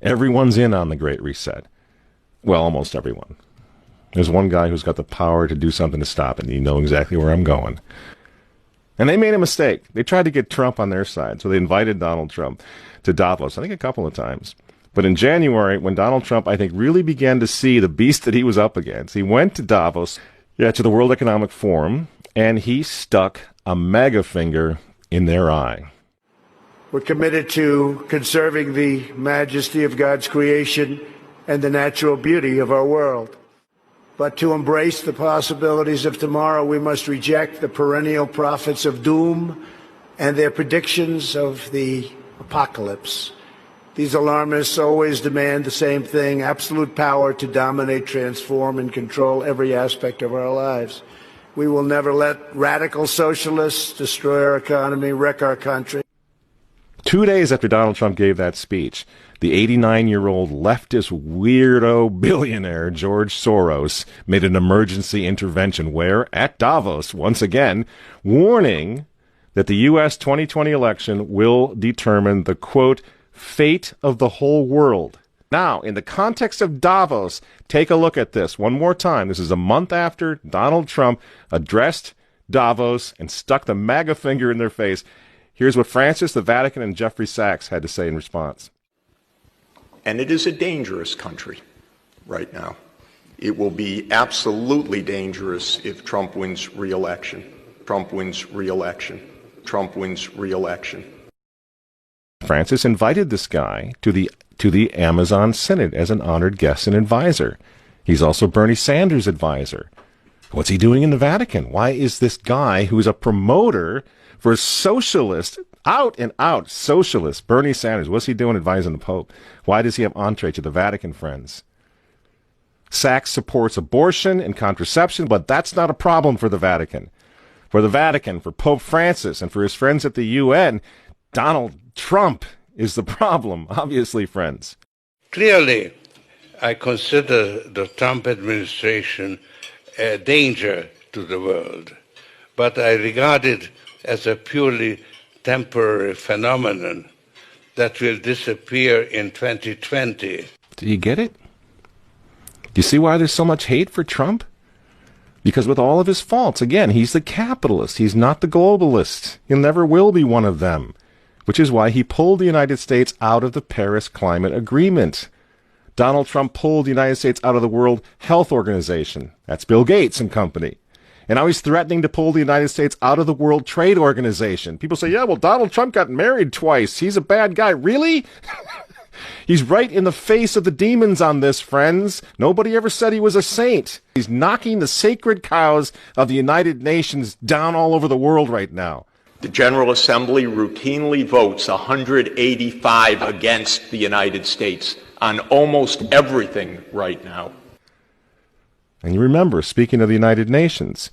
Everyone's in on the Great Reset. Well, almost everyone. There's one guy who's got the power to do something to stop it, and you know exactly where I'm going. And they made a mistake. They tried to get Trump on their side, so they invited Donald Trump to Davos, I think a couple of times. But in January, when Donald Trump, I think, really began to see the beast that he was up against, he went to Davos, to the World Economic Forum, and he stuck a mega finger in their eye. We're committed to conserving the majesty of God's creation and the natural beauty of our world. But to embrace the possibilities of tomorrow, we must reject the perennial prophets of doom and their predictions of the apocalypse. These alarmists always demand the same thing: absolute power to dominate, transform, and control every aspect of our lives. We will never let radical socialists destroy our economy, wreck our country. 2 days after Donald Trump gave that speech, the 89-year-old leftist weirdo billionaire George Soros made an emergency intervention where, at Davos, once again, warning that the U.S. 2020 election will determine the, quote, fate of the whole world. Now, in the context of Davos, take a look at this one more time. This is a month after Donald Trump addressed Davos and stuck the MAGA finger in their face. Here's what Francis, the Vatican, and Jeffrey Sachs had to say in response. And it is a dangerous country right now. It will be absolutely dangerous if Trump wins re-election. Trump wins re-election. Trump wins re-election. Francis invited this guy to the Amazon Synod as an honored guest and advisor. He's also Bernie Sanders' advisor. What's he doing in the Vatican? Why is this guy who's a promoter for socialist, out and out socialist, Bernie Sanders, what's he doing advising the Pope? Why does he have entree to the Vatican, friends? Sachs supports abortion and contraception, but that's not a problem for the Vatican. For the Vatican, for Pope Francis, and for his friends at the UN, Donald Trump is the problem, obviously, friends. Clearly, I consider the Trump administration a danger to the world, but I regard it as a purely temporary phenomenon that will disappear in 2020. Do you get it? Do you see why there's so much hate for Trump? Because with all of his faults, again, he's the capitalist. He's not the globalist. He never will be one of them, which is why he pulled the United States out of the Paris Climate Agreement. Donald Trump pulled the United States out of the World Health Organization. That's Bill Gates and company. And now he's threatening to pull the United States out of the World Trade Organization. People say, yeah, well, Donald Trump got married twice. He's a bad guy. Really? He's right in the face of the demons on this, friends. Nobody ever said he was a saint. He's knocking the sacred cows of the United Nations down all over the world right now. The General Assembly routinely votes 185 against the United States on almost everything right now. And you remember, speaking of the United Nations,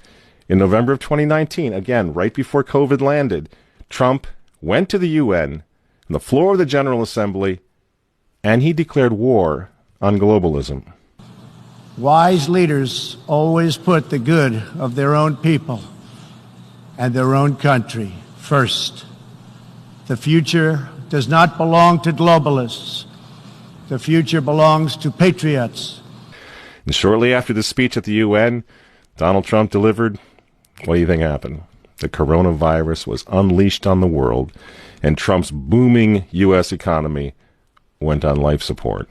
in November of 2019, again, right before COVID landed, Trump went to the UN, on the floor of the General Assembly, and he declared war on globalism. Wise leaders always put the good of their own people and their own country first. The future does not belong to globalists. The future belongs to patriots. And shortly after the speech at the UN, Donald Trump delivered, what do you think happened? The coronavirus was unleashed on the world, and Trump's booming U.S. economy went on life support.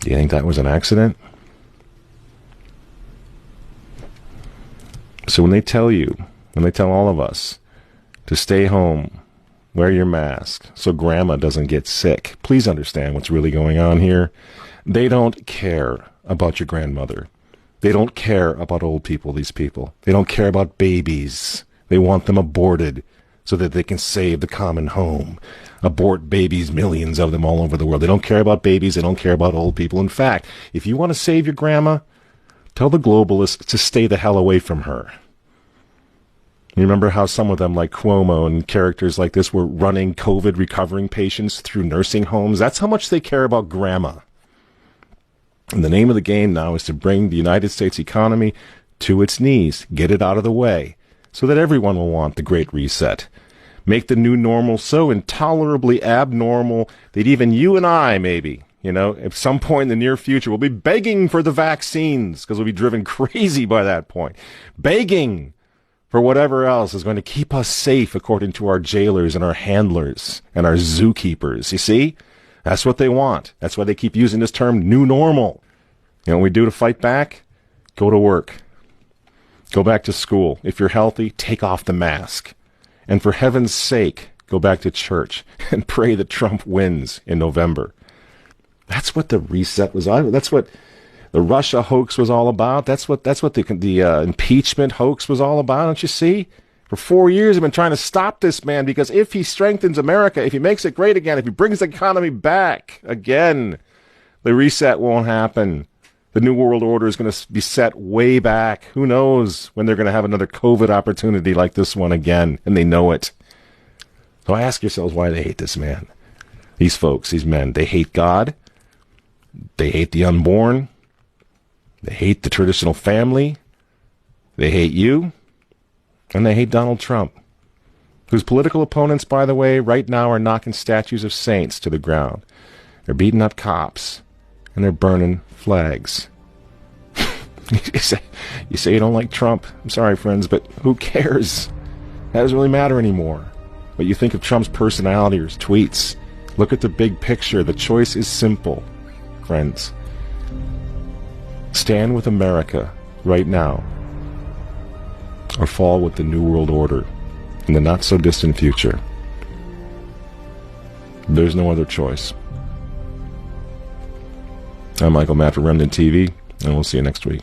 Do you think that was an accident? So when they tell all of us to stay home, wear your mask so grandma doesn't get sick, please understand what's really going on here. They don't care about your grandmother. They don't care about old people, these people. They don't care about babies. They want them aborted so that they can save the common home. Abort babies, millions of them all over the world. They don't care about babies. They don't care about old people. In fact, if you want to save your grandma, tell the globalists to stay the hell away from her. You remember how some of them, like Cuomo and characters like this, were running COVID recovering patients through nursing homes? That's how much they care about grandma. And the name of the game now is to bring the United States economy to its knees, get it out of the way, so that everyone will want the Great Reset. Make the new normal so intolerably abnormal that even you and I, maybe, at some point in the near future, will be begging for the vaccines because we'll be driven crazy by that point. Begging for whatever else is going to keep us safe according to our jailers and our handlers and our zookeepers. You see? That's what they want. That's why they keep using this term, new normal. You know what we do to fight back? Go to work. Go back to school. If you're healthy, take off the mask. And for heaven's sake, go back to church and pray that Trump wins in November. That's what the reset was. That's what the Russia hoax was all about. That's what the impeachment hoax was all about. Don't you see? For 4 years, I've been trying to stop this man because if he strengthens America, if he makes it great again, if he brings the economy back again, the reset won't happen. The New World Order is going to be set way back. Who knows when they're going to have another COVID opportunity like this one again, and they know it. So ask yourselves why they hate this man. These folks, these men, they hate God. They hate the unborn. They hate the traditional family. They hate you. And they hate Donald Trump, whose political opponents, by the way, right now are knocking statues of saints to the ground. They're beating up cops, and they're burning flags. You say you don't like Trump. I'm sorry, friends, but who cares? That doesn't really matter anymore. What you think of Trump's personality or his tweets. Look at the big picture. The choice is simple, friends. Stand with America right now, or fall with the New World Order in the not-so-distant future. There's no other choice. I'm Michael Matt for Remnant TV, and we'll see you next week.